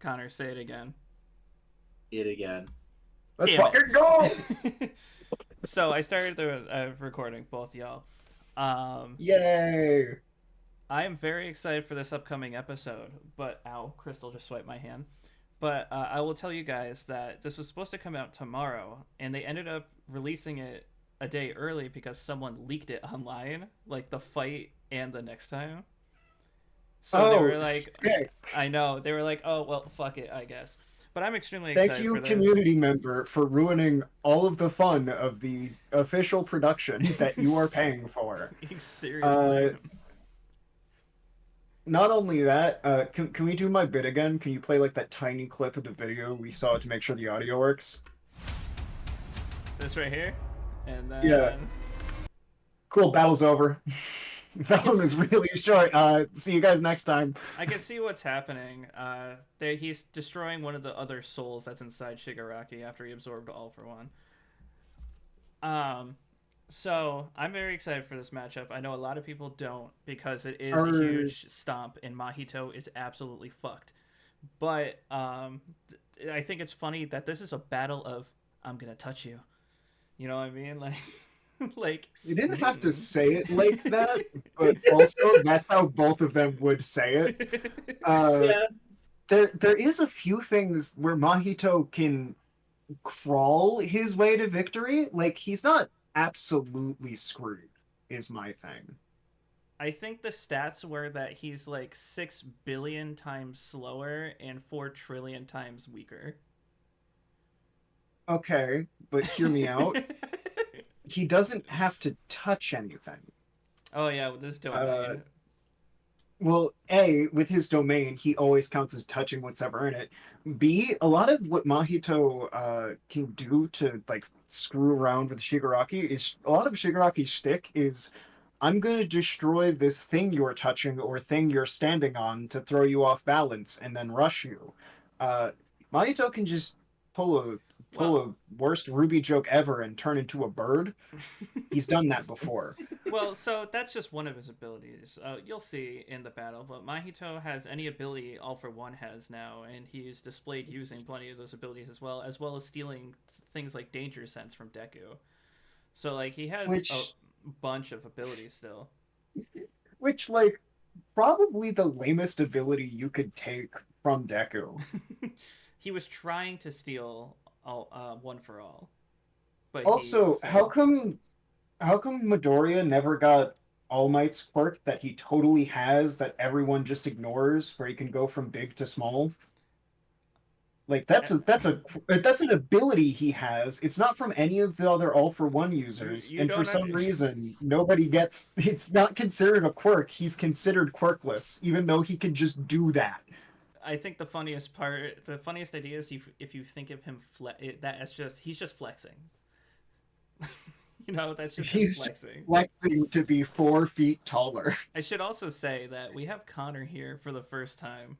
Connor, say it again. It again. Let's Damn fucking go! it. So I started the recording, both y'all. Um, Yay! I am very excited for this upcoming episode, but ow, Crystal just swiped my hand. But I will tell you guys that this was supposed to come out tomorrow, and they ended up releasing it a day early because someone leaked it online, like the fight and the next time. So they Oh, were like, sick. I know, they were like, oh, well, fuck it, I guess. But I'm extremely Thank excited you, for this. community member, for ruining all of the fun of the official production that you are paying for. Seriously. Uh, Not only that, can we do my bit again? Can you play like that tiny clip of the video we saw to make sure the audio works? This right here. And Yeah, then cool. Battle's over. I That can one was really short. See you guys next time. I can see what's happening. He's destroying one of the other souls that's inside Shigaraki after he absorbed All for One. Um, so I'm very excited for this matchup. I know a lot of people don't because it is a Are huge stomp, and Mahito is absolutely fucked. But I think it's funny that this is a battle of I'm gonna touch you. You know what I mean? Like, like. You didn't have to say it like that, but also that's how both of them would say it. Uh, Yeah. there is a few things where Mahito can crawl his way to victory. Like he's not absolutely screwed, is my thing. I think the stats were that he's like 6 billion times slower and 4 trillion times weaker. Okay, but hear me out. He doesn't have to touch anything. Oh, yeah, with this Uh, domain. well, A, with his domain, he always counts as touching what's ever in it. B, a lot of what Mahito can do to like screw around with Shigaraki is a lot of Shigaraki's shtick is I'm gonna destroy this thing you're touching or thing you're standing on to throw you off balance and then rush you. Uh, Mahito can just pull a pull Well, a worst Ruby joke ever and turn into a bird. He's done that before. well, so that's just one of his abilities. You'll see in the battle, but Mahito has any ability All for One has now, and he's displayed using plenty of those abilities as well as stealing things like Danger Sense from Deku. So like he has a Which bunch of abilities still. like probably the lamest ability you could take from Deku. He was trying to steal One for All, but he Also, failed. how come Midoriya never got All Might's quirk that he totally has that everyone just ignores, where he can go from big to small? Like that's an ability he has. It's not from any of the other All for One users, You and for don't some reason nobody gets. It's not considered a quirk. He's considered quirkless, even though he can just do that. I think the funniest idea is if you think of him that's just he's just flexing. That's just him He's flexing. flexing to be 4 feet taller. I should also say that we have Connor here for the first time.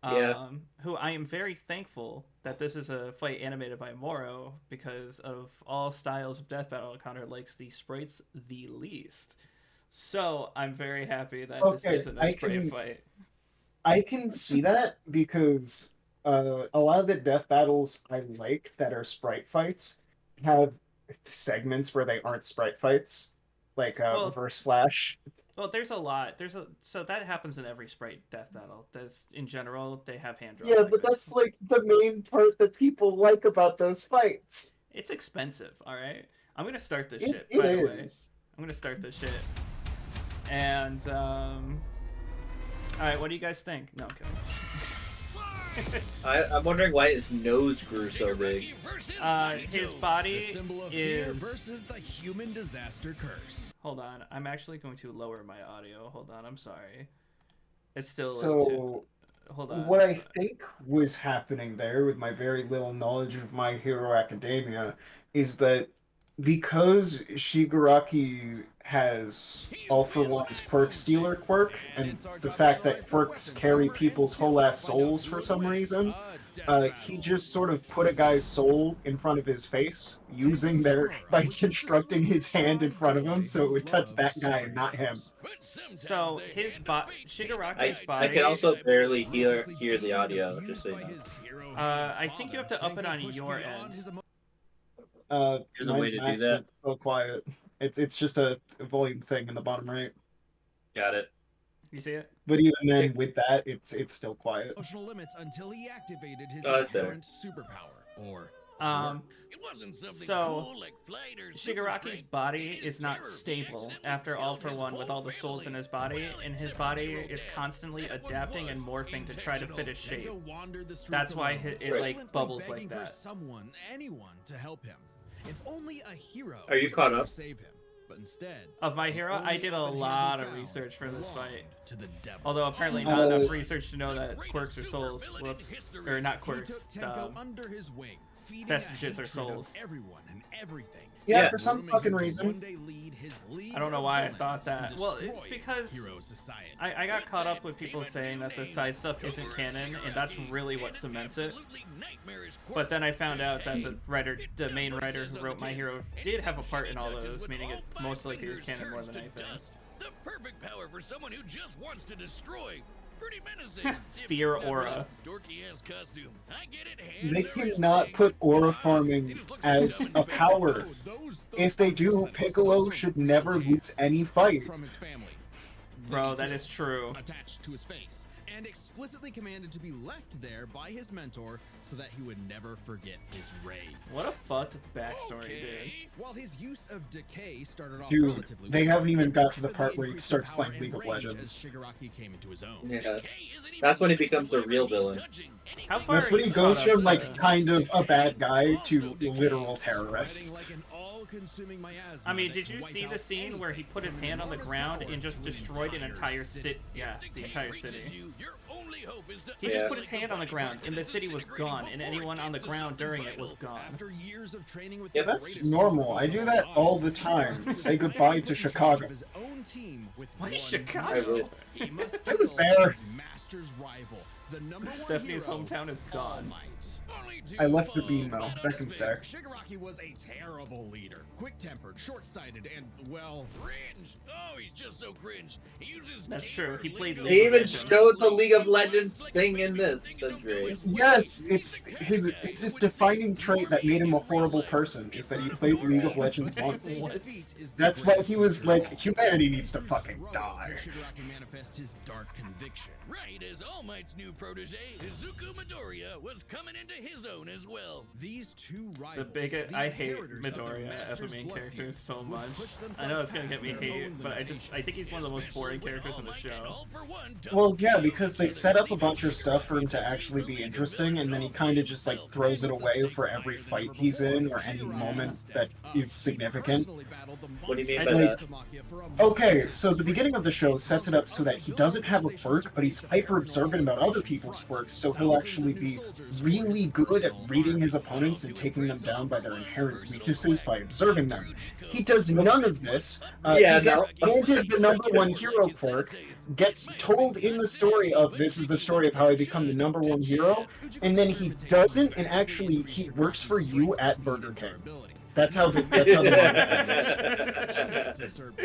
Yeah. Who I am very thankful that this is a fight animated by Moro because of all styles of death battle, Connor likes the sprites the least. So I'm very happy that this Okay, isn't a sprite fight. I can see that because a lot of the death battles I like that are sprite fights have segments where they aren't sprite fights, like Well, Reverse Flash. Well, there's a lot. So that happens in every sprite death battle. That's in general they have hand draw Yeah, but segments. that's like the main part that people like about those fights. It's expensive. All right, I'm gonna start this It, shit. it By the way, is. I'm gonna start this shit. And all right, what do you guys think? No, I'm kidding. I'm wondering why his nose grew so big. His body the symbol of fear is. versus the human disaster curse. Hold on, I'm actually going to lower my audio. Hold on, I'm sorry. It's still So, Hold what on. I think was happening there, with my very little knowledge of My Hero Academia, is that because Shigaraki has All for One's Quirk Stealer quirk, and the fact that quirks carry people's whole ass souls for some reason. He just sort of put a guy's soul in front of his face, using their by constructing his hand in front of him, so it would touch that guy and not him. So his Shigaraki's I body. can also barely hear the audio, just so you know. I think you have to up it on your end. Here's a way Mine's to do maxed, that. it's so quiet. It's just a volume thing in the bottom right. Got it. You see it? But even then, with that, it's still quiet. Emotional limits until he activated his Oh, that's better. inherent superpower. Or It wasn't something so, cool like flight or super Shigaraki's strength. body His is not terror stable reaction after All killed for his One with whole all the souls in family. his body, Well, and his except body for is Dad. constantly That one adapting and was morphing to try to fit his shape. Gendo wandered the streets That's why alone, it Right. like bubbles like begging for that. someone, anyone, to help him. If only a hero Are you was caught there to up? save him. But instead, Of My Hero, I only did a open-handed lot of foul research for this belonged fight. to the devil. Although apparently not enough research to know that quirks are souls. Whoops. Or not He quirks. took Tenko under his wing, feeding vestiges a are hatred of souls. everyone and everything. Yeah, Yeah. for some Grooming fucking him to reason. one day lead his league I don't know of why I villains thought that. and Well, it's destroy because hero society. I got caught up with people saying that the side stuff isn't canon, and that's really what cements it. But then I found out that the main writer who wrote My Hero, did have a part in all those, meaning it most likely is canon more than anything. The perfect power for someone who just wants to destroy. Pretty menacing. Fear aura. Dorky ass costume. I get it. Hands They are his cannot thing. put aura He farming just looks as like a power. Those If they punches do, that Piccolo also should never hands lose any fight. from his family. Bro, that is true. Attached to his face, and explicitly commanded to be left there by his mentor so that he would never forget his rage. What a fucked backstory, dude. While his use of decay started off Dude, relatively they well, haven't even it got to the rapidly part where he increased starts in playing power League of and rage Legends. as Shigaraki came into his own. Yeah. That's when he becomes the real villain. How far That's are when you he goes caught up from like to- kind of a bad guy to literal terrorist. Spreading like an all-consuming miasma I mean, that did can you wipe see out the scene anything where he put his from an hand on the enormous ground tower and just to an destroyed an entire city? Yeah, the entire city. He Yeah. just put his hand on the ground, and the city was gone, and anyone on the ground during it was gone. After years of training with Yeah, the that's greatest normal. I do that all the time. Say goodbye to Chicago. His own team with Why one Chicago? I would. He must I was kill there. his master's rival, the number one Stephanie's hero, hometown is All gone. Might. I left the beam though. That can stay. Shigaraki was a terrible leader, quick-tempered, short-sighted, and, well, Cringe. Oh, he's just so cringe. He uses That's true. He played lingo. League They of even Legends. showed the League of Legends thing in this. That's great. Yes, it's his defining trait that made him a horrible person is that he played League of Legends once. What? That's why he was like, humanity needs to fucking die. Shigaraki manifest his dark conviction. Right as All Might's new protege, Izuku Midoriya, was coming into his own as well. These two rivals, The bigot. the I hate inheritors of their Midoriya as a master's main blood character feud, so would much. push I know it's gonna themselves get me past their hate, own but I think he's one of the most boring characters in the show. Well, yeah, because they set up a bunch of stuff for him to actually be interesting, and then he kind of just like throws it away for every fight he's in or any moment that is significant. What do you mean by that? Okay, so the beginning of the show sets it up so that he doesn't have a quirk, but he's hyper observant about other people's quirks, so he'll actually be really good at reading his opponents and taking them down by their inherent weaknesses by observing them. He does none of this. Yeah, he no. gets handed the number one hero quirk, gets told in the story of this is the story of how I become the number one hero, and then he doesn't, and actually he works for you at Burger King. That's how the manga ends.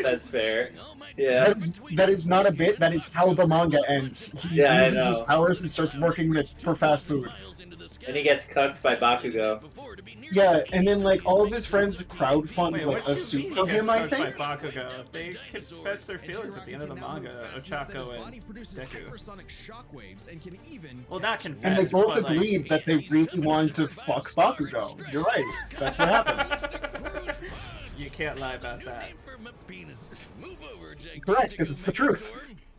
That's fair. Yeah. That is not a bit. That is how the manga ends. He Yeah, I loses his know. powers and starts working for fast food. And he gets cucked by Bakugo. Yeah, and then like all of his friends crowdfund Wait, like what a you suit mean for he gets him. I cooked think. by Bakugo? They confess their feelings at the end of the manga, Ochako and Deku. Well, not confess, And they both but, like, agreed that they really wanted to fuck Bakugo. You're right. That's what happened. You can't lie about that. Correct, 'cause it's the truth.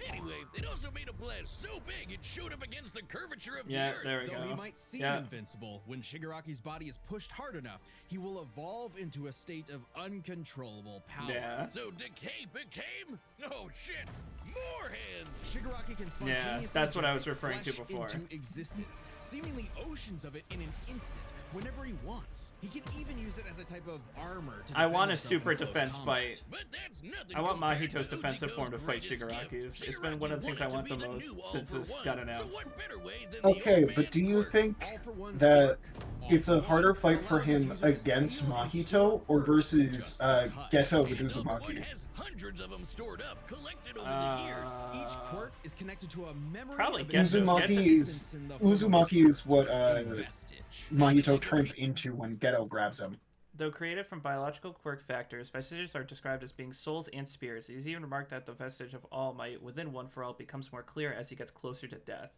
Anyway, they'd also made a pledge blast so big it showed up against the curvature of Yeah, the earth. there we Though go. he might seem Yeah. invincible, when Shigaraki's body is pushed hard enough, he will evolve into a state of uncontrollable power. Yeah. So Decay became? Oh shit, more hands! Shigaraki can Yeah, spontaneously that's what I was generate referring to flesh before. into existence, seemingly oceans of it in an instant, whenever he wants. He can even use it as a type of armor to I want a defend himself super in close defense combat. fight. But that's nothing I want compared Mahito's to defensive form to Ujiko's fight greatest Shigaraki's. gift. It's been one of the things I want Shigaraki the wanted to be most the since new this All for got One. announced. So what better way than the Okay, old but do man's you quirk? think All for One's that quirk. All it's for a harder One fight for allows his him user to against steal his Mahito stolen or quirks versus just a touch. Geto with And All for One Uzumaki? has hundreds of them stored up, collected over the years. Each quirk is connected to a memory Probably of Geto. Uzumaki is what a vestige. Mahito turns into when Geto grabs him. Though created from biological quirk factors, vestiges are described as being souls and spirits. It is even remarked that the vestige of All Might within One for All becomes more clear as he gets closer to death.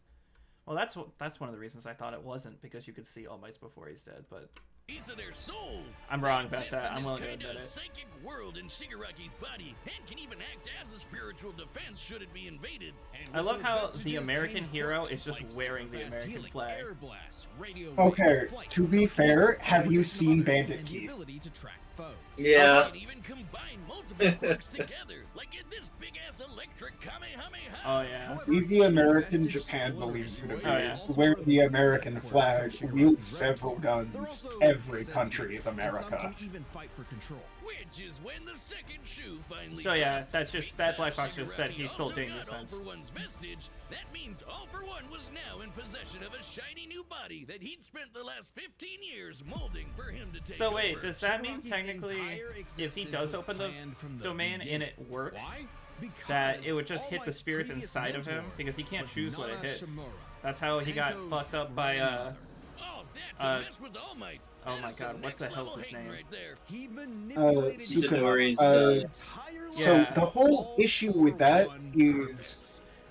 Well, that's one of the reasons I thought it wasn't, because you could see All Might's before he's dead, but Piece of their soul. I'm wrong They about exist that. in I'm this willing to kinda admit it. psychic world in Shigaraki's body, and can even act as a spiritual defense should it be invaded. And I with love those how vestiges the American came hero quirks is just like wearing the super-fast American healing, flag. Air blast, radio Okay, waves, flight, to be fair, telekinesis, have you teleportation seen of others, Bandit and the Keith? ability to track foes. Yeah. They can even combine multiple quirks together, like in this big-ass electric Kamehameha. Oh yeah. However, Leave the American vestige Japan spoilers believes you to will be. Oh, yeah. also Where the remove American quirk flag from Shigaraki's wields repertoire. several They're guns. also Every sentient, country is and some America. can even fight for control. Which is when the second shoe finally So yeah, dropped. that's just that Black Box just said Shigaraki he stole also Danger got All Sense. for One's vestige. That means All for One was now in possession of a shiny new body that he'd spent the last 15 years molding for him to take So wait, over. does that mean Shigaraki's technically, entire if he existence does was open the planned from the domain and beginning. it works, Why? Because that it would just All hit the Might's spirits previous inside of him mentor because he can't was choose what it Nana hits? Shimura, That's how he got Tenko's fucked up by grandmother. Oh, that's uh, a mess with All Might. oh That my is some God, what the next hell's level his hating name? Right there. He manipulated Sukuna. Itadori's, entire So Yeah. the whole all issue for with that one is purpose.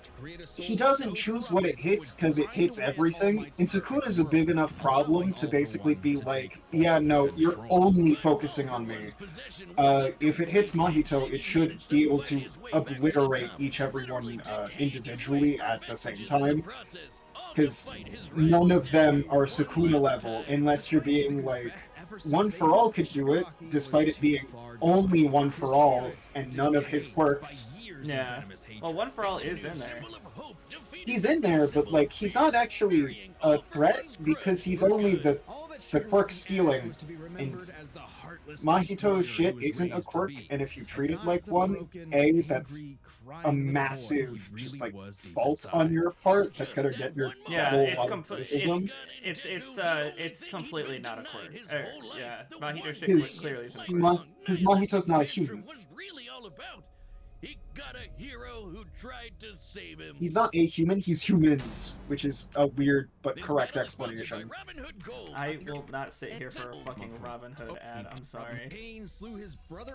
To create a soul he doesn't so choose what it corrupt hits would because it grind hits away at All everything. Might's And perfect Sukuna's a big world, enough problem allowing to All for basically One be to like, take full yeah, no, you're control. only But focusing All on for me. One's possession was a If it hits complete Mahito, shiny it should managed be able fight to his way back to the obliterate top, each literally everyone to gang his individually way at through the same vestiges in the time. process, all to Because fight his none rival of them down are one Sukuna last level, time. unless you're Despite being Izuku's like, best efforts to One save for All him, could do it, Shigaraki despite was it being too far only gone. One His for All, spirit and none of his decayed quirks. by years of Yeah. venomous hatred. Well, One for All is New in there. symbol of hope defeated He's the in there, but symbol like of he's fear, not actually burying a All for threat One's because grudge he's for only good. All that the quirk Shigaraki stealing. asked was to be remembered as the heartless Mahito's destroyer shit he was isn't a raised to quirk, be. and if you treat it Not like the one, broken, that's angry, crying a little boy massive he just really like was deep fault on inside. your part. That's Just gonna that get your one Yeah, moment. whole it's lot of compl- criticism. it's completely not a quirk. Yeah, Mahito shit His- clearly isn't a quirk. Because Mahito's not a human. Was really all about. He got a hero who tried to save him. He's not a human, he's humans, which is a weird but This correct battle is sponsored explanation. by Robin Hood Gold. I will not sit here for a fucking Robin Hood ad. I'm sorry. Cain slew his brother.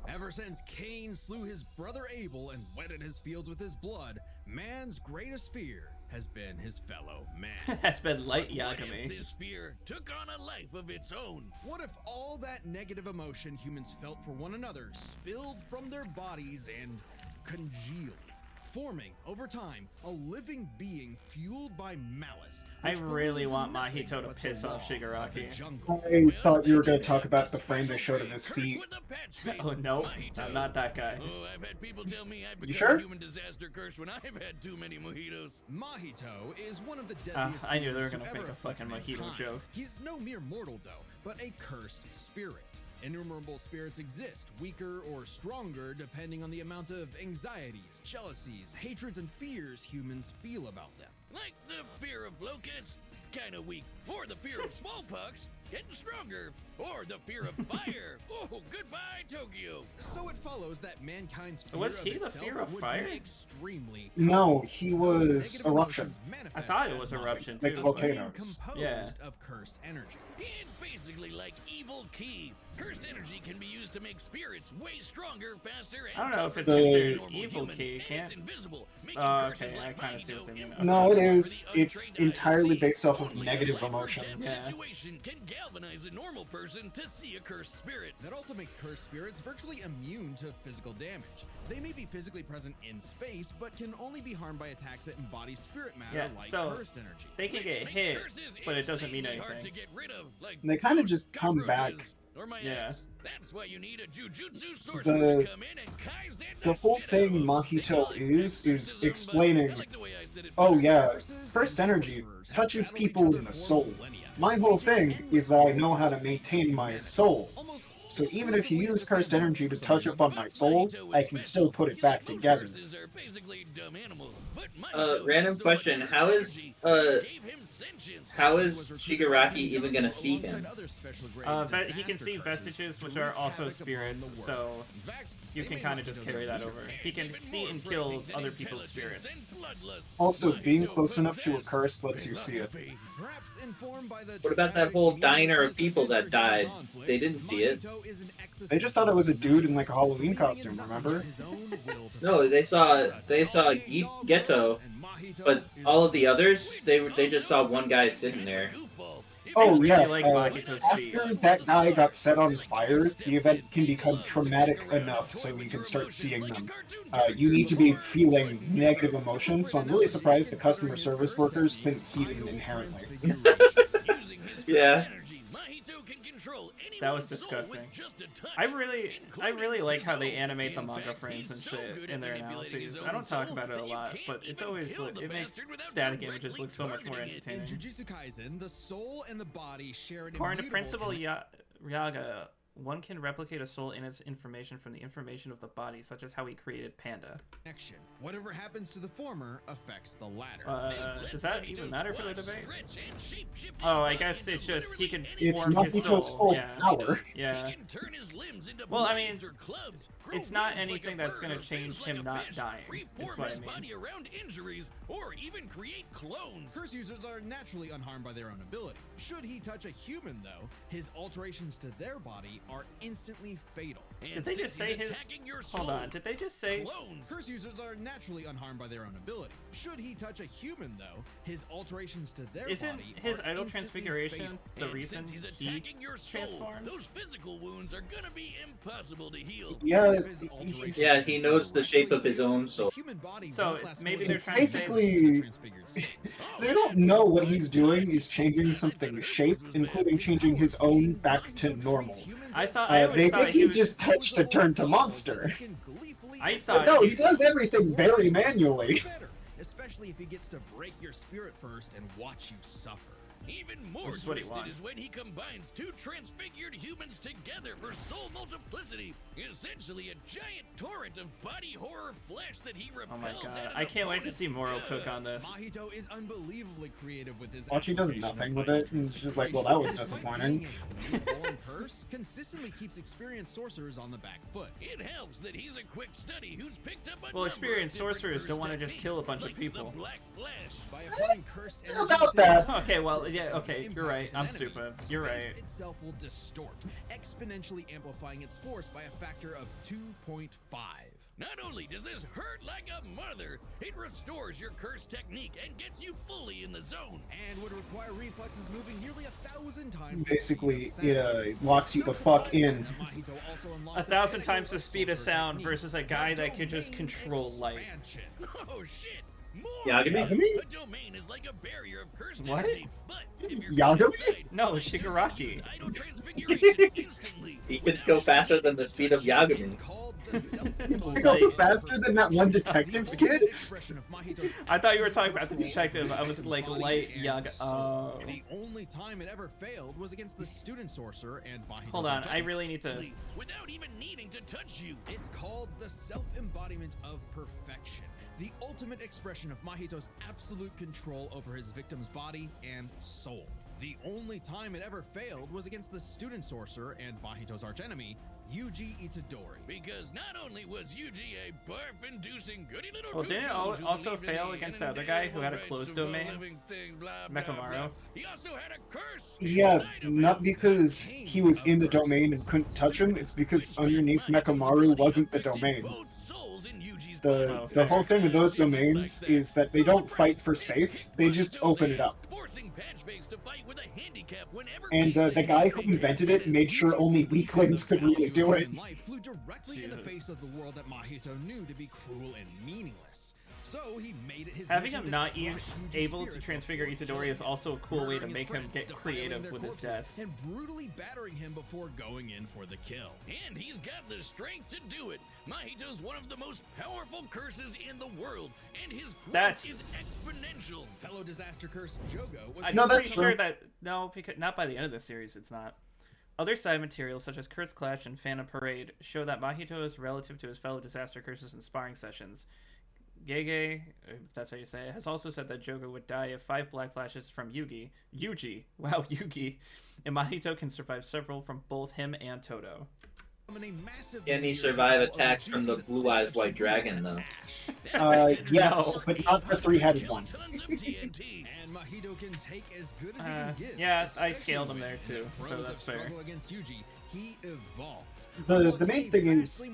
Ever since Cain slew his brother Abel and wetted his fields with his blood, man's greatest fear has been his fellow man. Has been light But what if Yagami. this fear took on a life of its own? What if all that negative emotion humans felt for one another spilled from their bodies and congealed, forming, over time, a living being fueled by malice? I which really believes in want nothing Mahito to but the piss off law of the Shigaraki. jungle. I thought you were gonna Well, talk about the the frame they special showed of his curse feet. with the patch face, Oh no, Mahito. I'm not that guy. Oh, I've had people tell me I've You become sure? a human disaster curse when I've had too many mojitos. Mahito is one of the deadliest I knew they were beings to gonna ever make a afflict fucking Mahito mankind. joke. He's no mere mortal though, but a cursed spirit. Innumerable spirits exist, weaker or stronger depending on the amount of anxieties, jealousies, hatreds, and fears humans feel about them. Like the fear of locusts, kinda weak. Or the fear of smallpox, getting stronger. Or the fear of fire. Oh, goodbye, Tokyo. So it follows that mankind's fear Was of he the itself fear of would fire? be extremely No, powerful. he Those was negative eruption. emotions manifest I thought it as was Mahito, eruption Like too. volcano. but- volcanoes. composed Yeah. of cursed energy. It's basically like evil key. Cursed energy can be used to make spirits way stronger, faster, and I don't know if it's The- considered normal evil human, key. and Can't. it's invisible, making Oh, curses okay. I like kind of see what they Mahito mean. No, it impossible is. for the It's untrained eye to entirely see. based off of Only a negative life or emotions. death Yeah. situation can galvanize a normal person to see a cursed spirit. That also makes cursed spirits virtually immune to physical damage. They may be physically present in space, but can only be harmed by attacks that embody spirit matter Yeah, like so cursed energy. They can Which get makes hit, curses but it doesn't mean insanely hard anything. to get rid of, like They kind of ghosts, just come back. cockroaches, or my Yeah. ex. That's why you need a jujutsu sorcerer to come in and kaizen The whole shit thing out of 'em. They Mahito call it is exorcism, but explaining, I like the way I said it oh better. yeah, Curses cursed and energy sorcerers have touches battled each people other in the for soul. millennia, My whole waging thing endless is that I war know how to over maintain my humanity. soul. Almost So even if you exclusively use as a cursed phantom energy to for some touch reason. upon my soul, Mahito I is can special. still put it You see, back most together. curses are basically dumb animals, but Mahito has Random so question. much How is energy, gave him sentience. how is Shigaraki even gonna see him? He can see vestiges, which are also spirits, so you can kind of just carry that over. He can see and kill other people's spirits. Also, being close enough to a curse lets you see it. What about that whole diner of people that died? They didn't see it. They just thought it was a dude in like a Halloween costume, remember? No, they saw Geto, but all of the others, they just saw one guy sitting there. Oh I yeah, really like Mahito's feet. after that guy got set on fire, the event can become traumatic enough so you can start seeing them. You need to be feeling negative emotions, so I'm really surprised the customer service workers couldn't see them inherently. Yeah. That was disgusting. I really like how they animate the manga frames and shit in their analyses. I don't talk about it a lot, but it's always it makes static images look so much more In entertaining. Jujutsu Kaisen, the soul and the body share an According to immutable Principal connection. Yaga, one can replicate a soul in its information from the information of the body, such as how he created Panda. Whatever happens to the former affects the latter. Does that even matter for the debate? Oh, I guess it's just he can It's form his Mahito's soul. full Yeah. power. Yeah. Well, I mean, it's not anything that's gonna change him not dying. Is what I mean. Around injuries, or even create clones. Curse users are naturally unharmed by their own ability. Should he touch a human, though, his alterations to their body are instantly fatal. Did they just say his? Hold on. Did they just say? Clones. Curse users are naturally unharmed by their own ability. Should he touch a human, though, his alterations to their Isn't body his are idol instantly transfiguration fatal. the And reason since he's he attacking your soul, transforms? those physical wounds are gonna be impossible to heal. Yeah, If his alterations Yeah, he knows the shape of his own soul. the human body So won't last maybe more they're than trying to say- Basically, transfigured state. they don't know what he's doing is changing something's shape, including changing his own back to normal. I thought I always They thought think he he was. just touched to turn to monster. I But thought no, he does everything very manually. Especially if he gets to break your spirit first and watch you suffer. Even more Which is what he twisted wants. is when he combines two transfigured humans together for soul multiplicity. Essentially a giant torrent of body horror flesh that he repels Oh my god! at an I can't wait to opponent. see Moro cook on this. Mahito is unbelievably creative with his Archie does application of nothing with mind it, and it's just like, well, that was disappointing. His newborn curse consistently keeps experienced sorcerers on the back foot. It helps that he's a quick study who's picked up a Well, number of experienced different sorcerers curse don't want to just techniques, kill a bunch of like people. The Black Flash. By applying cursed It's energy about within that. the Okay, well, force yeah, that okay, will you're right. impact I'm an enemy, stupid. You're space right. itself will distort, exponentially amplifying its force by a factor of 2.5. Not only does this hurt like a mother, it restores your curse technique and gets you fully in the zone. And would require reflexes moving nearly 1,000 times. the Basically, speed of sound. it locks you the fuck in. 1,000 times the speed of sound versus a guy that could just control light. Oh shit! More! Yagami? Yagami? A domain is like a barrier of cursed What? energy, but if you're Yagami? inside, No, you can Shigaraki. use idol transfiguration instantly. He can go faster than the speed of Yagami. You go faster than that one detective's kid? I thought you were talking about the detective. I was like, light Yaga. Oh. The only time it ever failed was against the student sorcerer and Mahito's Hold on, I objective. really need to. Without even needing to touch you. It's called the self-embodiment of perfection, the ultimate expression of Mahito's absolute control over his victim's body and soul. The only time it ever failed was against the student sorcerer and Mahito's archenemy, Yuji Itadori. Because not only was Yuji a barf-inducing goody little Well, didn't it two-shoes who also believed in fail the against the other guy who had a closed inalienable rights of all domain? living things, blah, blah, Mekamaru. blah. He also had a curse Yeah, inside of not him. because he was in the domain and couldn't touch him. It's because underneath Mekamaru wasn't the domain. Both souls in Yuji's The whole thing with those domains is that they don't fight for space, they just open it up. Forcing Patchface to fight with a handicap whenever And the guy who invented it made sure only weaklings could really do it. Life flew directly in the face of the world that Mahito knew to be cruel and meaningless. So he made it his Having mission him to not crush Yuji's able to spirit transfigure before Itadori is killing also a cool way to murdering make his him friends, get defiling creative their with his corpses, death. and brutally battering him before going in for the kill. And he's got the strength to do it. Mahito's one of the most powerful curses in the world, and his growth That's- is exponential. Fellow disaster curse Jogo was I'm No, pretty that's sure true. that no, because not by the end of the series, it's not. Other side materials such as Curse Clash and Phantom Parade show that Mahito is relative to his fellow disaster curses in sparring sessions. Gege, if that's how you say it, has also said that Jogo would die if 5 black flashes from Yugi, wow, Yugi, and Mahito can survive several from both him and Toto. Can he survive attacks from the Blue Eyes White Dragon, though? Yes, No. but not the three-headed one. Tons of TNT. And Mahito can take as good as he can give. Yeah, I especially scaled him when there too, in the so throes that's of fair. struggle against Yuji, he evolved. The main thing is,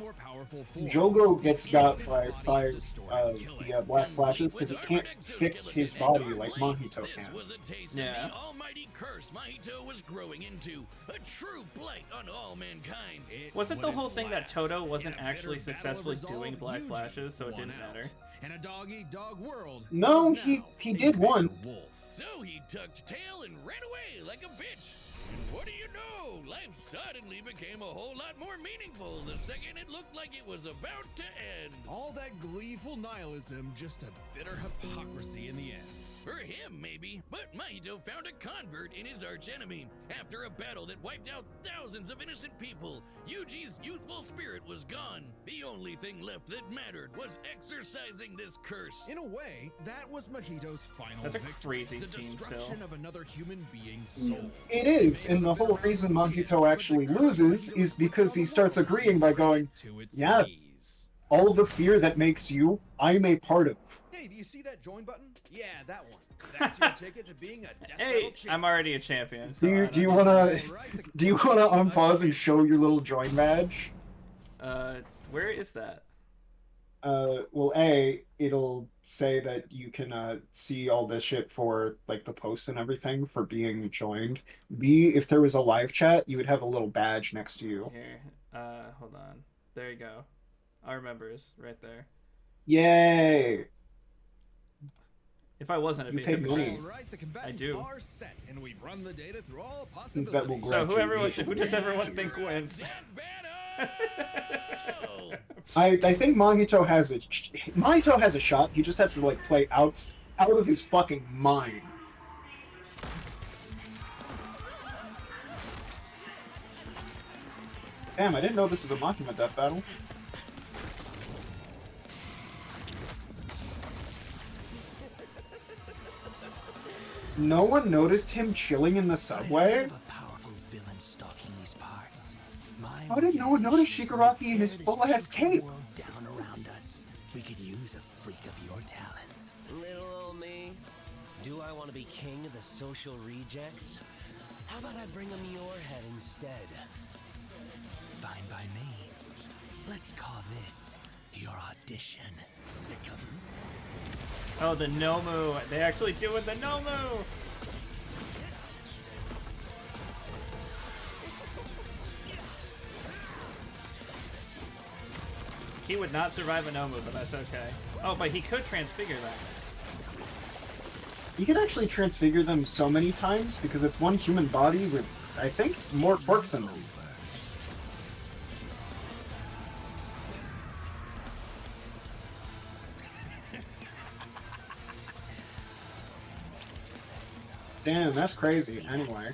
Jogo gets got by 5 of the black flashes because he can't fix his body like Mahito This can. was a taste Yeah. of the almighty curse Mahito was growing into. A true blight on all mankind. Wasn't the whole thing that Toto wasn't actually successfully doing black flashes, so it didn't matter? In a dog-eat-dog world, No, was he now did a one. better wolf. So he tucked tail and ran away like a bitch. And what do you know? Life suddenly became a whole lot more meaningful the second it looked like it was about to end. All that gleeful nihilism, just a bitter hypocrisy in the end. For him, maybe, but Mahito found a convert in his archenemy. After a battle that wiped out thousands of innocent people, Yuji's youthful spirit was gone. The only thing left that mattered was exorcising this curse. In a way, that was Mahito's final That's a victory. crazy The scene destruction still. of another human being's soul. It is, and the whole reason Mahito actually loses is because he starts agreeing by going, To its yeah, knees. all the fear that makes you, I'm a part of. Hey, do you see that join button? Yeah, that one. That's your ticket to being a death Hey, battle champion. I'm already a champion. So Do you wanna unpause and show your little join badge? Where is that? Well, A, it'll say that you can see all this shit for like the posts and everything for being joined. B, if there was a live chat, you would have a little badge next to you. Here, hold on. There you go. Our members, right there. Yay! If I wasn't, it'd You be paid hypocrite. money. All right, the combatants do. are set, and we've run the data through all That will possibilities. grow. So who does everyone think wins? Death battle! I think Mahito has a shot. He just has to like play out of his fucking mind. Damn, I didn't know this was a Makima death battle. No one noticed him chilling in the subway? How did no one notice Shigaraki in his full-ass cape? Down around us. We could use a freak of your talents. Little old me. Do I want to be king of the social rejects? How about I bring them your head instead? Fine by me. Let's call this your audition, Sickum. Oh, the Nomu. They actually do it, the Nomu! He would not survive a Nomu, but that's okay. Oh, but he could transfigure that. You can actually transfigure them so many times because it's one human body with, I think, more quirks in them. Damn, that's crazy. Anyway.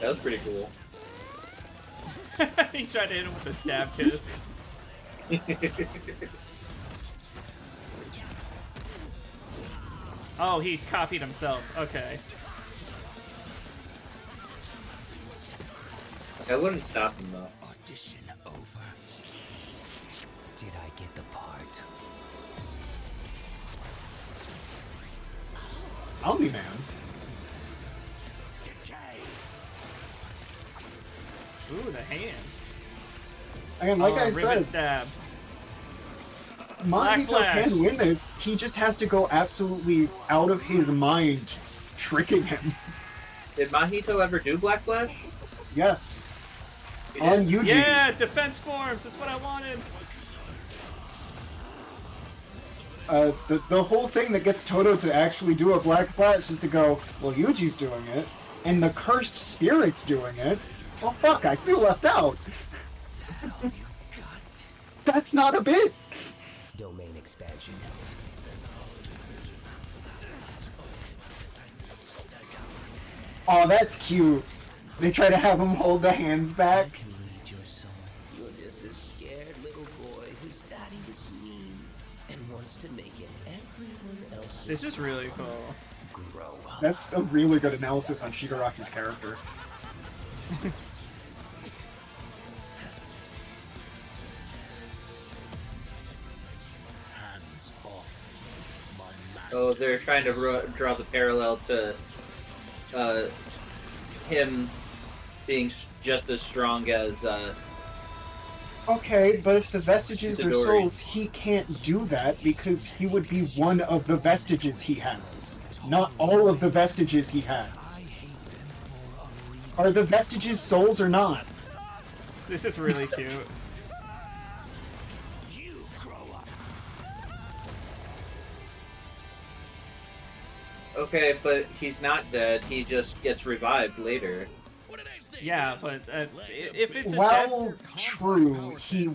That was pretty cool. He tried to hit him with a stab kiss. Oh, he copied himself. Okay. I wouldn't stop him though. Audition over. Did I get the part? Omni-Man. Decay. Ooh, the hands. Again, like I rivet said, stab. Mahito Flash. can win this. He just has to go absolutely out of his mind, tricking him. Did Mahito ever do Black Flash? Yes. He On did? Yuji. Yeah, defense forms. That's what I wanted. The whole thing that gets Toto to actually do a Black Flash is to go, well, Yuji's doing it, and the cursed spirit's doing it. Well, fuck, I feel left out. That's not a bit. Domain expansion. Oh, that's cute. They try to have him hold the hands back. Can read your soul. You're just a scared little boy whose daddy is mean and wants to make it everyone else's. This is really cool. Grow up. That's a really good analysis on Shigaraki's character. Hands off my master. Oh, they're trying to draw the parallel to him being just as strong as Okay, but if the vestiges are Itadori. souls, he can't do that because he would be one of the vestiges he has. Not all of the vestiges he has. Are the vestiges souls or not? This is really cute. Okay, but he's not dead. He just gets revived later. What did I say? Yeah, guys? but Like if it's a While death, true, he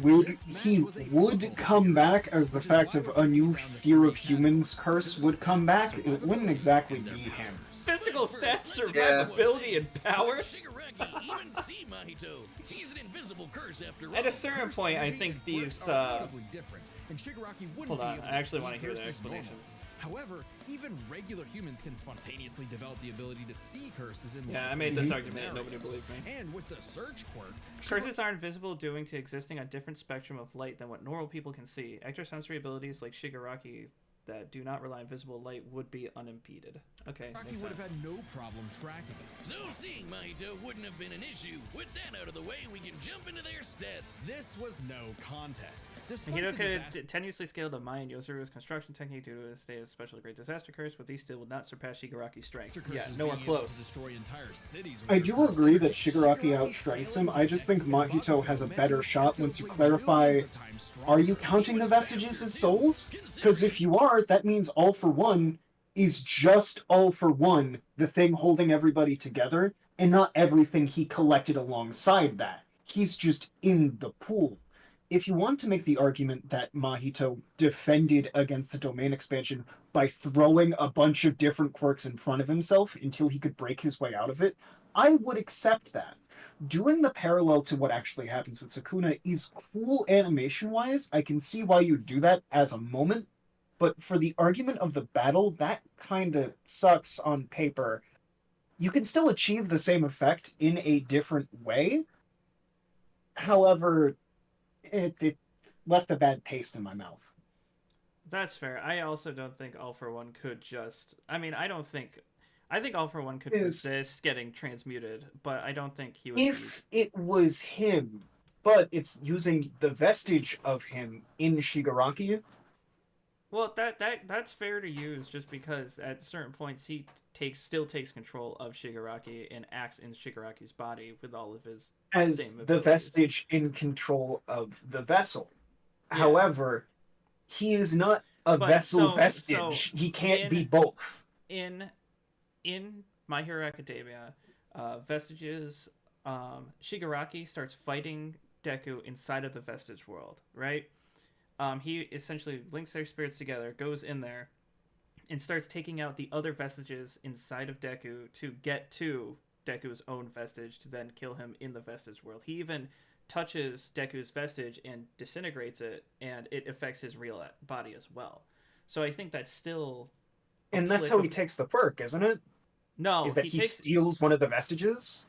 would come back as the fact of a new fear of humans curse would come back. It wouldn't exactly be him. physical stats, Yeah. survivability, and power. Shigaraki even see Mahito. He's an invisible curse after all. At a certain point, I think these. different, and Shigaraki wouldn't Hold be on, able I actually see want to hear the curses normal. explanations. However, even regular humans can spontaneously develop the ability to see curses in Yeah, life I made this in argument, scenarios. nobody believed me. And with the search quirk, Curses are invisible due to existing on different spectrum of light than what normal people can see. Extrasensory abilities like Shigaraki that do not rely on visible light would be unimpeded. Okay, Shigaraki makes would have sense. had no problem tracking it. So seeing Mahito wouldn't have been an issue. With that out of the way, we can jump into their stats. This was no contest. Despite Mahito the could disaster- tenuously scale to Mai and Yosuru's construction technique due to his state of special great disaster curse, but these still would not surpass Shigaraki's strength. Yeah, curses nowhere being able to close. destroy entire cities with I their do first agree that attack. Shigaraki Shigaraki's outstrengths scaling him. I just think technique with Mahito has a Bakugo better makes shot him once you simply clarify, millions of times stronger. are you counting the vestiges as souls? Because if you are, that means All for One is just All for One, the thing holding everybody together, and not everything he collected alongside that. He's just in the pool. If you want to make the argument that Mahito defended against the domain expansion by throwing a bunch of different quirks in front of himself until he could break his way out of it, I would accept that. Doing the parallel to what actually happens with Sukuna is cool animation-wise. I can see why you do that as a moment, but for the argument of the battle, that kind of sucks on paper. You can still achieve the same effect in a different way. However, it left a bad taste in my mouth. That's fair. I also don't think All for One could just. I mean, I think All for One could Is- resist getting transmuted, but I don't think he would. If it was him, but it's using the vestige of him in Shigaraki, Well, that's fair to use, just because at certain points he still takes control of Shigaraki and acts in Shigaraki's body with all of his as same the abilities. vestige in control of the vessel. Yeah. However, he is not a But vessel so- vestige. so He can't in- be both. in My Hero Academia, vestiges, Shigaraki starts fighting Deku inside of the vestige world, right? He essentially links their spirits together, goes in there, and starts taking out the other vestiges inside of Deku to get to Deku's own vestige to then kill him in the vestige world. He even touches Deku's vestige and disintegrates it, and it affects his real body as well. So I think that's still... And that's how he takes the perk, isn't it? No, Is that he takes... steals one of the vestiges?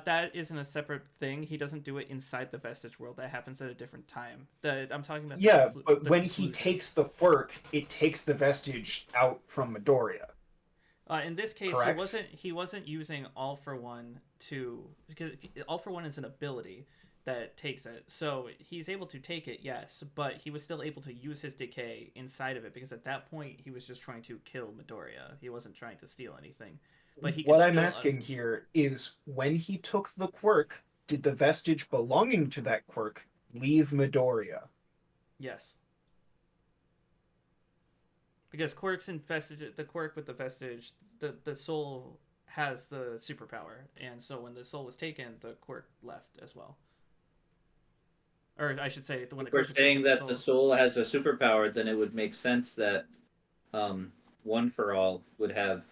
That isn't a separate thing. He doesn't do it inside the Vestige world. That happens at a different time. I'm talking about Yeah, but the when he conclusion. takes the quirk, it takes the vestige out from Midoriya. In this case, Correct? he wasn't using All for One to, because All for One is an ability that takes it. So he's able to take it, yes, but he was still able to use his decay inside of it because at that point he was just trying to kill Midoriya. He wasn't trying to steal anything. But he can What I'm still asking here is when he took the quirk, did the vestige belonging to that quirk leave Midoriya? yes. Because quirks and vestige, the quirk with the vestige, the soul has the superpower, and so when the soul was taken, the quirk left as well. Or I should say, when the If we're quirk was taken, saying the that the soul. soul has a superpower, then it would make sense that One for All would have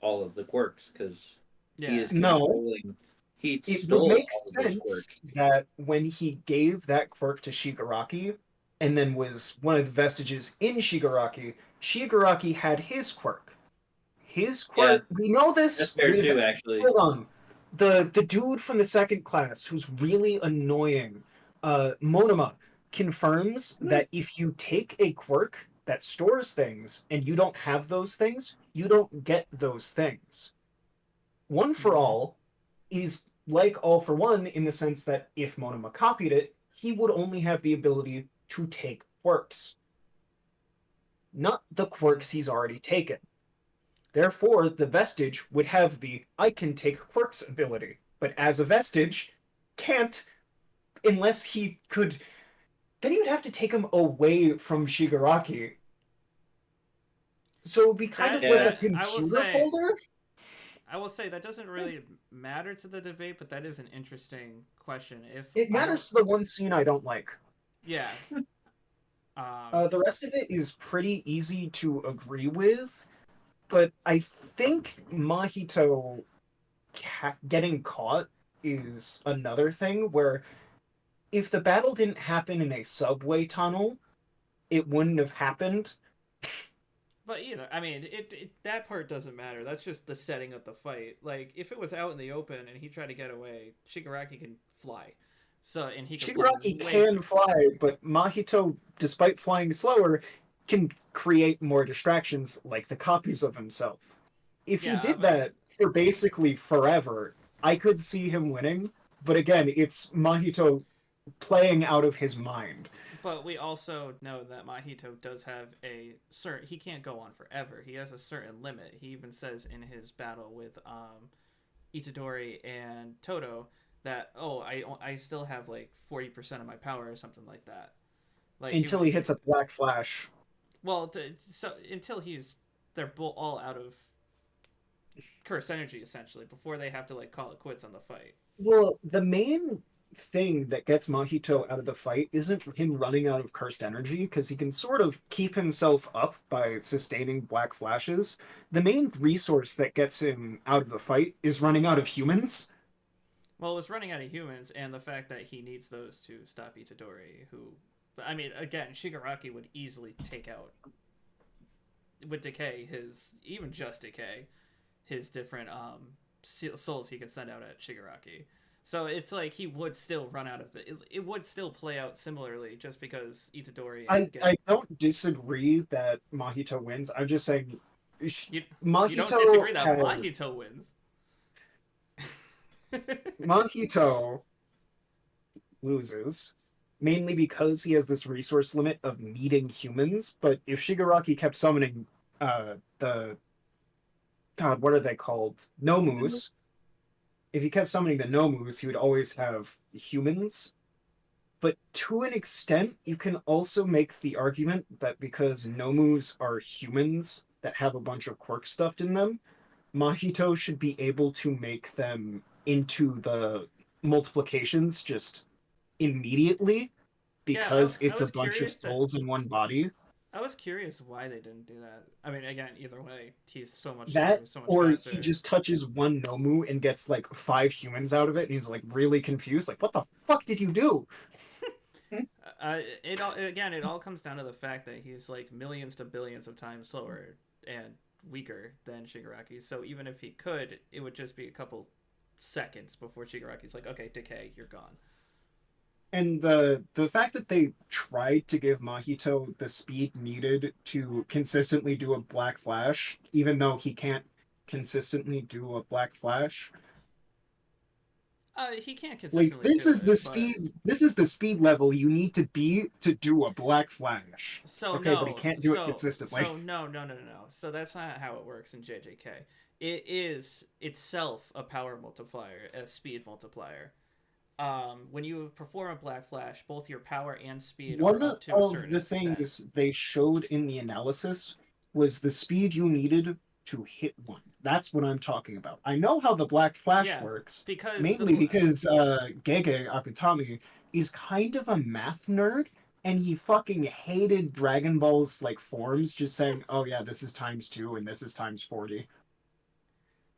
all of the quirks because he Yeah, is No, controlling. He it would stole make all of those sense quirks. that when he gave that quirk to Shigaraki and then was one of the vestiges in Shigaraki, Shigaraki had his quirk. His Yeah, quirk, we know that's this fair with, too. Actually, hold on, the dude from the second class who's really annoying, Monoma, confirms that if you take a quirk that stores things and you don't have those things, you don't get those things. One for mm-hmm. All is like All for One in the sense that if Monoma copied it, he would only have the ability to take quirks, not the quirks he's already taken. Therefore, the vestige would have the I can take quirks ability, but as a vestige, can't unless he could. Then he would have to take him away from Shigaraki. So it would be kind of like a yeah, computer folder. I will say that doesn't really matter to the debate, but that is an interesting question. If It I don't, matters to the one scene I don't like. yeah, um, The rest of it is pretty easy to agree with, but I think Mahito getting caught is another thing where if the battle didn't happen in a subway tunnel, it wouldn't have happened. but either, I mean, that part doesn't matter. That's just the setting of the fight. Like if it was out in the open and he tried to get away, Shigaraki can fly, so and he can fly Shigaraki way. can fly, but Mahito, despite flying slower, can create more distractions like the copies of himself. If he Yeah, did but that for basically forever, I could see him winning. But again, it's Mahito playing out of his mind. we also know that Mahito does have a certain. He can't go on forever. He has a certain limit. He even says in his battle with Itadori and Toto that I still have like 40% of my power or something like that. Like Until he hits a black flash. well, so until they're all out of cursed energy essentially before they have to like call it quits on the fight. Well, the main thing that gets Mahito out of the fight isn't him running out of cursed energy, because he can sort of keep himself up by sustaining black flashes. The main resource that gets him out of the fight is running out of humans. Well, it was running out of humans, and the fact that he needs those to stop Itadori, who, I mean, again, Shigaraki would easily take out with Decay even just Decay, his different souls he could send out at Shigaraki. So it's like he would still run out of it would still play out similarly just because Itadori and I don't disagree that Mahito wins. I'm just saying you you don't Mahito disagree that has Mahito wins. Mahito loses mainly because he has this resource limit of needing humans. But if Shigaraki kept summoning the God, what are they called? Nomus. If he kept summoning the Nomus, he would always have humans. But to an extent, you can also make the argument that because Nomus are humans that have a bunch of quirk stuffed in them, Mahito should be able to make them into the multiplications just immediately Yeah, because I it's a was bunch of curious that souls in one body. I was curious why they didn't do that. I mean, again, either way, he's so much That, stronger, so much or he faster. just touches one Nomu and gets like 5 humans out of it, and he's like really confused, like, what the fuck did you do? It all comes down to the fact that he's like millions to billions of times slower and weaker than Shigaraki. So even if he could, it would just be a couple seconds before Shigaraki's like, okay, Decay, you're gone. And the fact that they tried to give Mahito the speed needed to consistently do a Black Flash, even though he can't consistently do a Black Flash. He can't Like consistently this do is it, the but... speed. This is the speed level you need to be to do a Black Flash. So okay, no, but he can't do it consistently. So no. So that's not how it works in JJK. It is itself a power multiplier, a speed multiplier. When you perform a Black Flash, both your power and speed One are up to a of certain the extent. things they showed in the analysis was the speed you needed to hit one. That's what I'm talking about. I know how the Black Flash works, because mainly because Gege Akutami is kind of a math nerd, and he fucking hated Dragon Ball's like forms, just saying, "Oh yeah, this is times 2 and this is times 40."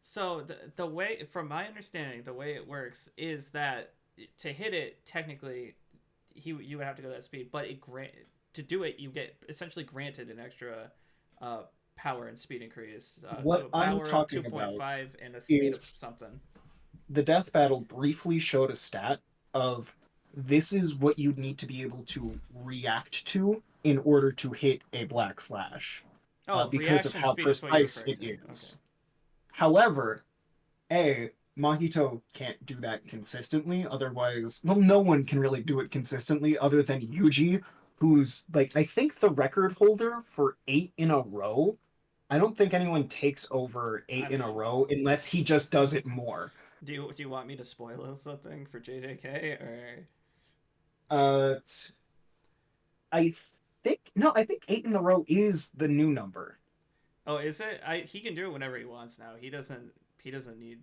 So the way, from my understanding, the way it works is that to hit it, technically, you would have to go that speed, but to do it, you get essentially granted an extra power and speed increase. What to a power I'm talking of 2.5 about and a speed of is something. the Death Battle briefly showed a stat of this is what you'd need to be able to react to in order to hit a Black Flash. Because of how precise it is. Okay. However, Mahito can't do that consistently. Otherwise, well, no one can really do it consistently other than Yuji, who's like, I think the record holder for 8 in a row. I don't think anyone takes over 8 in a row unless he just does it more. Do you want me to spoil something for JJK or? I think 8 in a row is the new number. Oh, is it? He can do it whenever he wants now. He doesn't need.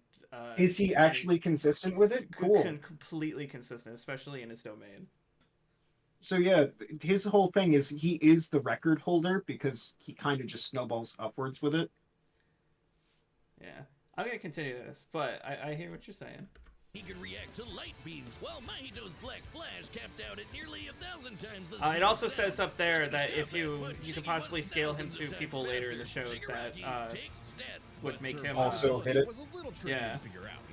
Is he actually consistent with it? Cool. Completely consistent, especially in his domain. So yeah, his whole thing is he is the record holder because he kind of just snowballs upwards with it. Yeah, I'm gonna continue this, but I hear what you're saying. He could react to light beams, while Mahito's Black Flash capped out at nearly 1,000 times the speed. It also says up there that if you could possibly scale him to people later in the show that would make him also hit it. Yeah.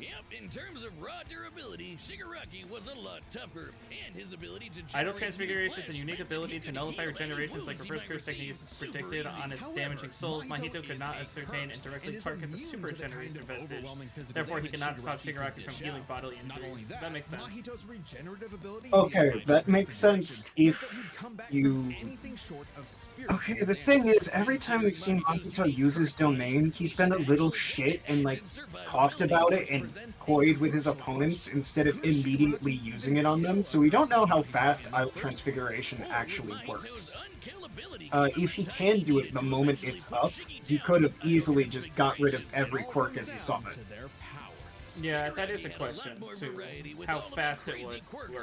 Yep, in terms of raw durability, Shigaraki was a lot tougher, and his ability to Idle Transfiguration is a unique ability to nullify regenerations like reverse curse techniques is predicted on its damaging souls. Mahito could not ascertain and directly target the super generation vestige. Therefore, he cannot stop Shigaraki from healing bodily injuries. That makes sense. Okay, that makes sense if you... Okay, the thing is, every time we've seen Mahito use his domain, he's been a little shit and, like, talked about it and toyed with his opponents instead of immediately using it on them, so we don't know how fast Idle Transfiguration actually works. If he can do it the moment it's up, he could have easily just got rid of every quirk as he saw it. Yeah, that is a question, too. How fast it would work,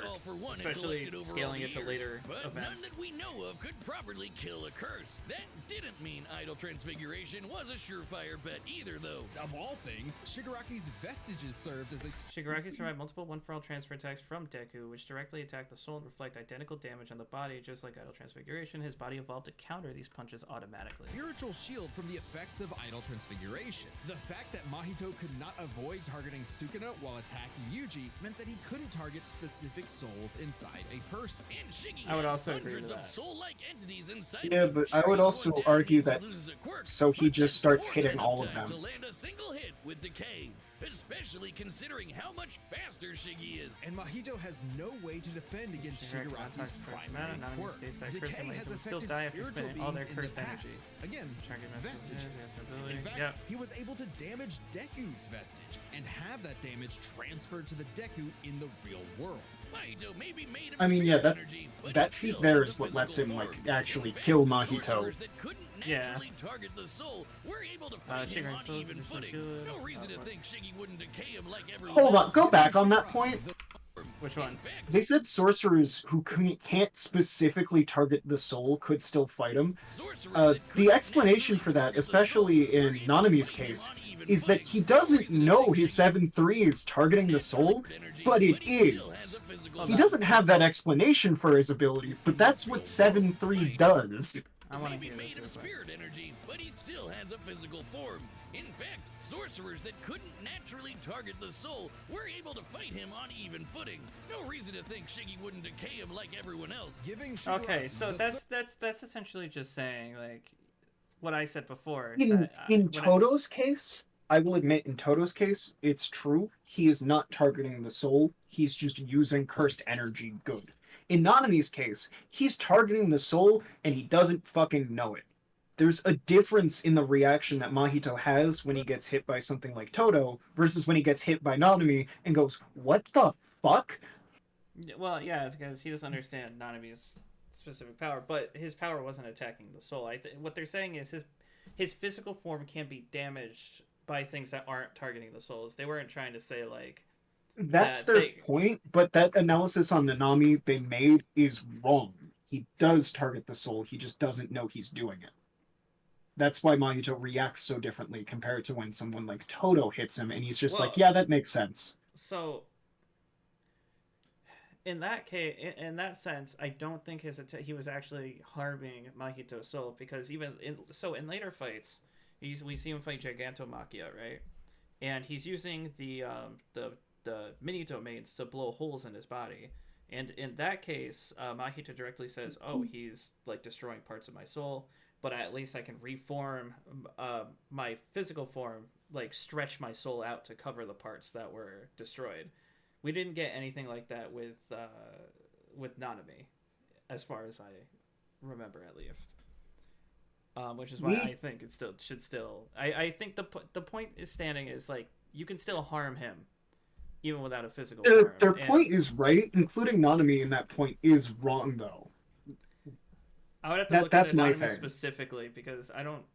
especially scaling it to later events. None that we know of could properly kill a curse. That didn't mean Idle Transfiguration was a surefire bet either, though. Of all things, Shigaraki's vestiges served as a... Shigaraki survived multiple one-for-all transfer attacks from Deku, which directly attack the soul and reflect identical damage on the body. Just like Idle Transfiguration, his body evolved to counter these punches automatically. Spiritual shield from the effects of Idle Transfiguration. The fact that Mahito could not avoid targeting Sukuna while attacking Yuji meant that he couldn't target specific souls inside a person. And Shiggy I would also has agree with hundreds that. of soul-like entities inside Yeah, him. but I would also argue that so he but just that's starts more hitting than all enough of time them. to land a single hit with Decay, especially considering how much faster Shiggy is. And Mahito has no way to defend against Shigaraki's primary quirk. Decay has affected spiritual all beings their in the cursed past. energy. Again, vestiges. In fact, he was able to damage Deku's vestige and have that damage transferred to the Deku in the real world. Mahito may be made of I mean, yeah, spirit energy, but that he feat still there has is a what lets him, physical like, form. actually In fact, kill Mahito. sorcerers that couldn't Yeah. naturally target the soul were able to fight him Shigaraki's on soul is even additional footing. shield. No reason to think Shiggy wouldn't decay him like everyone Hold on, else. go back on that point. Which one? In fact, They said sorcerers who can't specifically target the soul could still fight him. sorcerers The that couldn't explanation naturally for that, target the especially soul, were in able to Nanami's fight him case, on even is that footing. he No doesn't reason to know think his Shiggy 7-3 is targeting the soul, but it is. He doesn't have that explanation for his ability, but that's what 7-3 does. I want to may be hear made of this real quick. spirit energy, but he still has a physical form. In fact, sorcerers that couldn't naturally target the soul were able to fight him on even footing. No reason to think Shiggy wouldn't decay him like everyone else. Giving Shigaraki Okay, so the that's essentially just saying like what I said before. In that, Toto's case, I will admit, in Toto's case, it's true. He is not targeting the soul. He's just using cursed energy good. In Nanami's case, he's targeting the soul and he doesn't fucking know it. There's a difference in the reaction that Mahito has when he gets hit by something like Toto versus when he gets hit by Nanami and goes, "What the fuck?" Well, yeah, because he doesn't understand Nanami's specific power, but his power wasn't attacking the soul. What they're saying is his physical form can be damaged by things that aren't targeting the souls. They weren't trying to say like That's that their point, but that analysis on Nanami they made is wrong. He does target the soul, he just doesn't know he's doing it. That's why Mahito reacts so differently compared to when someone like Toto hits him and he's just like, yeah, that makes sense. So in that case, in that sense, I don't think he was actually harming Mahito's soul, because even in later fights, we see him fight Gigantomachia, right? And he's using the mini domains to blow holes in his body. And in that case, Mahito directly says, "Oh, he's like destroying parts of my soul, but at least I can reform my physical form, like stretch my soul out to cover the parts that were destroyed." We didn't get anything like that with Nanami, as far as I remember, at least. Which is why I think it should still. I think the point is standing is like you can still harm him, even without a physical form. Their point is right, including Nanami in that point is wrong though. I would have to look at my Nanami thing. specifically, because I don't.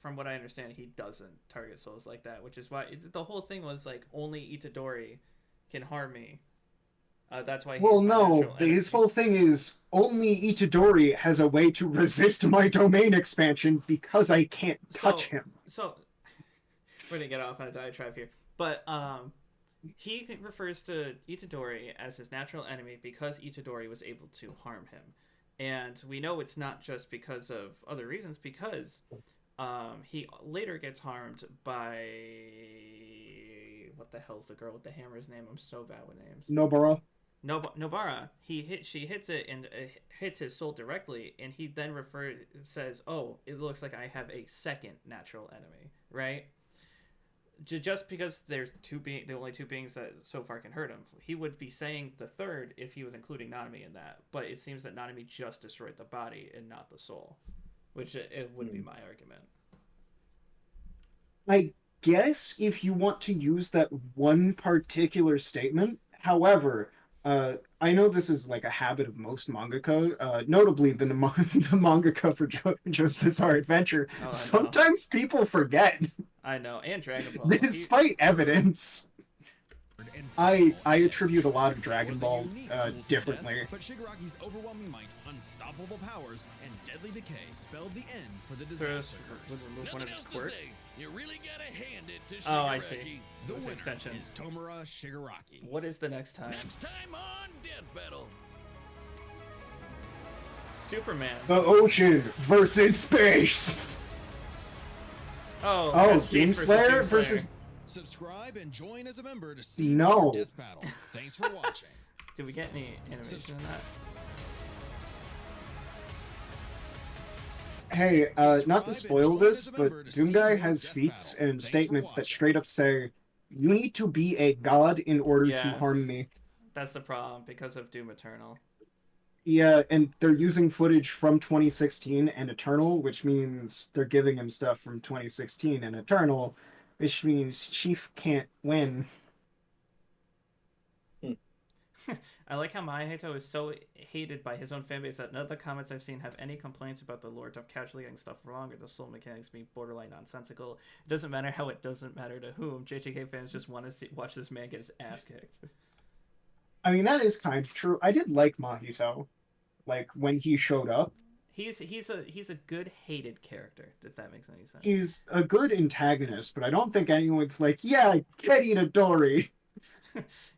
From what I understand, he doesn't target souls like that, which is why the whole thing was like only Itadori can harm me. That's why. Well, no, his whole thing is only Itadori has a way to resist my domain expansion because I can't touch him. So we're gonna get off on a diatribe here, but he refers to Itadori as his natural enemy because Itadori was able to harm him, and we know it's not just because of other reasons, because he later gets harmed by what the hell's the girl with the hammer's name? I'm so bad with names. Nobara. Nobara. She hits it and hits his soul directly, and he then says, "Oh, it looks like I have a second natural enemy," right? Just because there's the only two beings that so far can hurt him, he would be saying the third if he was including Nanami in that. But it seems that Nanami just destroyed the body and not the soul, which it would be my argument. I guess if you want to use that one particular statement. However, I know this is like a habit of most mangaka, notably the mangaka for JoJo's Bizarre Adventure. Sometimes people forget. I know, and Dragon Ball. Despite evidence. I attribute a lot of Dragon Ball differently. But Shigaraki's overwhelming might, unstoppable powers, and deadly decay spelled the end for the disaster curse. Remove one of his quirks. You really gotta hand it to Shigaraki. Oh, I see. The winner extension is Tomura Shigaraki. What is the next time? Next time on Death Battle. Superman. The ocean versus space. Oh, Doomslayer versus. Subscribe and join as a member to see No. more Death Battle. Thanks for watching. Did we get any animation in that? Hey, not to spoil this, but Doomguy has feats and statements that straight up say, "You need to be a god in order to harm me." That's the problem, because of Doom Eternal. Yeah, and they're using footage from 2016 and Eternal, which means they're giving him stuff from 2016 and Eternal, which means Chief can't win. I like how Mahito is so hated by his own fanbase that none of the comments I've seen have any complaints about the lore of casually getting stuff wrong or the soul mechanics being borderline nonsensical. It doesn't matter how it doesn't matter to whom. JJK fans just want to watch this man get his ass kicked. I mean, that is kind of true. I did like Mahito, like when he showed up. He's a good hated character, if that makes any sense. He's a good antagonist, but I don't think anyone's like, yeah, get Itadori.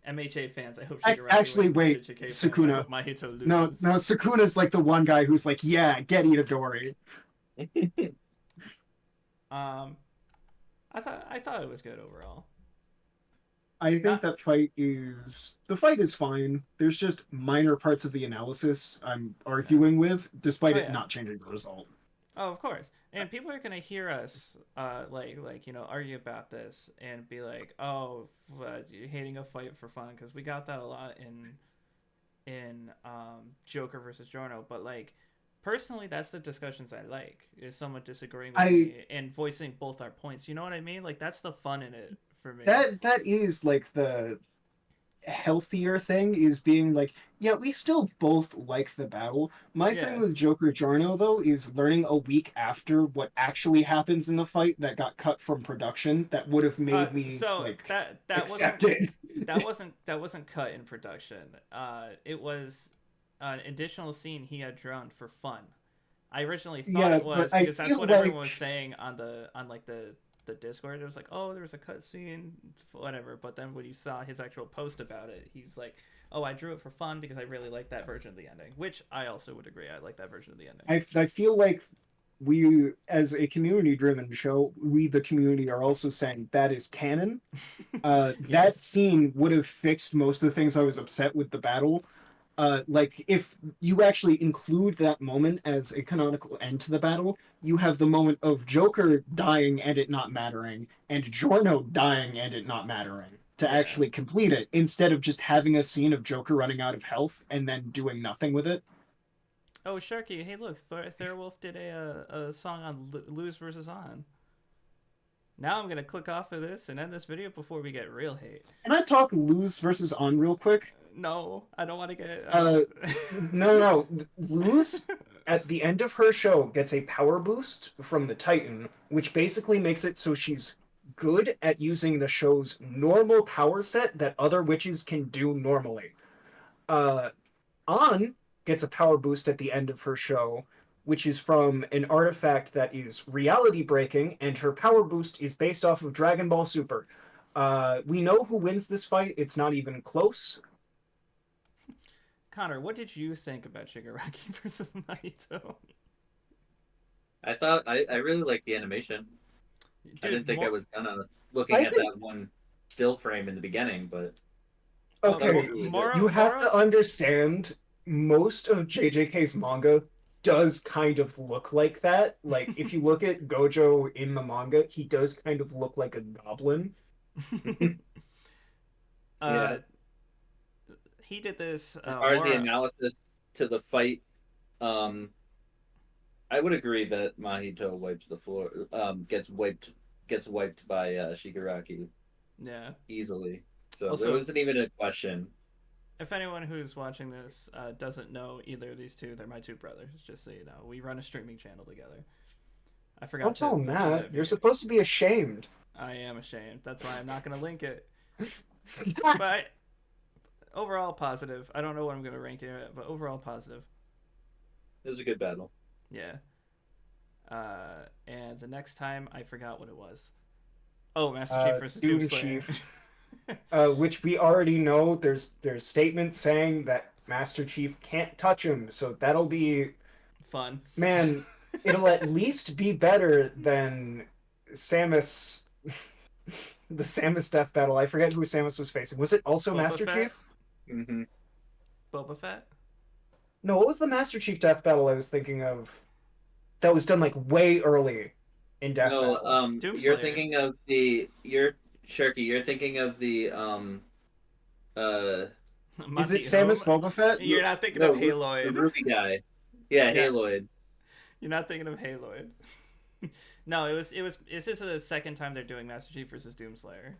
MHA fans, I hope Shigaraki actually wins. wait, Sukuna. Mahito loses. No, Sukuna's like the one guy who's like, yeah, get Itadori. Um, I thought it was good overall. I think Not that the fight is fine. There's just minor parts of the analysis I'm yeah. arguing with, despite Oh it yeah. not changing the result. Oh, of course. And people are gonna hear us, argue about this and be like, "Oh, you're hating a fight for fun," because we got that a lot in Joker versus Jorno. But like, personally, that's the discussions I like. Is someone disagreeing with I me and voicing both our points. You know what I mean? Like that's the fun in it for me. that is like the healthier thing is being like, yeah, we still both like the battle. My thing Yeah. with Joker Jarno though is learning a week after what actually happens in the fight that got cut from production that would have made me So like that wasn't accept it. that wasn't cut in production. It was an additional scene he had drawn for fun. I originally thought Yeah, it was but I because that's feel what like everyone was saying on like the Discord. It was like, oh, there was a cut scene, whatever. But then when you saw his actual post about it, he's like, oh, I drew it for fun because I really like that version of the ending, which I also would agree. I like that version of the ending. I feel like we, as a community-driven show, we the community are also saying that is canon. That Yes. scene would have fixed most of the things I was upset with the battle. Like if you actually include that moment as a canonical end to the battle, you have the moment of Joker dying and it not mattering, and Jorno dying and it not mattering to Yeah. actually complete it, instead of just having a scene of Joker running out of health and then doing nothing with it. Oh, Sharky, hey, look, Thorwolf did a song on Lose versus On. Now I'm gonna click off of this and end this video before we get real hate. Can I talk lose versus on real quick? No, I don't want to get. I Uh, don't. no. Lose at the end of her show gets a power boost from the Titan, which basically makes it so she's good at using the show's normal power set that other witches can do normally. Uh, An gets a power boost at the end of her show, which is from an artifact that is reality breaking, and her power boost is based off of Dragon Ball Super. We know who wins this fight. It's not even close. Connor, what did you think about Shigaraki versus Mahito? I really liked the animation. I didn't Dude, think I was gonna looking I at think that one still frame in the beginning, but I thought it was okay, really good. you have to Moro's. understand most of JJK's manga does kind of look like that. Like if you look at Gojo in the manga, he does kind of look like a goblin. Yeah. uh, he did this. As far as the Mora. analysis to the fight, um, I would agree that Mahito wipes the floor, gets wiped by Shigaraki Yeah. easily. So there Also, wasn't even a question. if anyone who's watching this doesn't know either of these two, they're my two brothers. Just so you know, we run a streaming channel together. I forgot Don't to tell him mention that that. if You're you. supposed to be ashamed. I am ashamed. That's why I'm not gonna link it. But overall positive. I don't know what I'm gonna rank it, but overall positive. It was a good battle. Yeah. And the next time I forgot what it was. Oh, Master Chief versus Doom Doomslayer. Chief, which we already know. There's statements saying that Master Chief can't touch him, so that'll be, Fun. man. It'll at least be better than Samus, the Samus death battle. I forget who Samus was facing. Was it also Boba Master Fett. Chief? Mm-hmm. Boba Fett. No, what was the Master Chief death battle I was thinking of? That was done like way early in Death No, Battle. you're Doomslayer. thinking of the you're Sharky. You're thinking of the uh Is it Monty Samus Home. Boba Fett? You're not thinking no of the Haloid. Ruby guy. Yeah, Yeah. Haloid. You're not thinking of Haloid. No, it was. Is this the second time they're doing Master Chief versus Doomslayer?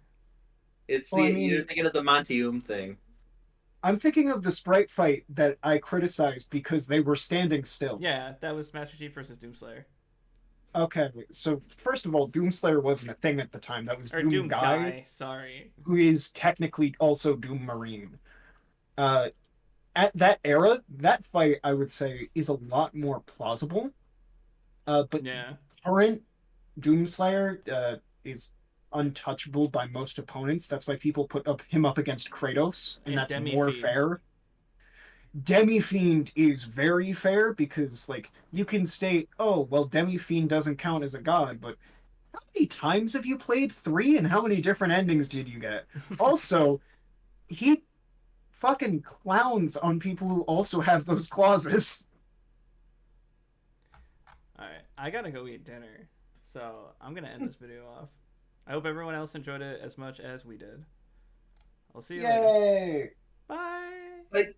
It's Well, I you're mean, thinking of the Montium thing. I'm thinking of the sprite fight that I criticized because they were standing still. Yeah, that was Master Chief versus Doomslayer. Okay, so first of all, Doomslayer wasn't a thing at the time. That was Or Doom Doom Guy, Guy. Sorry. who is technically also Doom Marine. Uh, at that era, that fight, I would say, is a lot more plausible. But Yeah. current Doomslayer is untouchable by most opponents. That's why people put him up against Kratos, and And that's Demi more Feed. fair. Demi-Fiend is very fair because, like, you can state, oh, well, Demi-Fiend doesn't count as a god, but how many times have you played 3 and how many different endings did you get? Also, he fucking clowns on people who also have those clauses. Alright, I gotta go eat dinner. So I'm gonna end this video off. I hope everyone else enjoyed it as much as we did. I'll see you later. Yay! Bye! Like,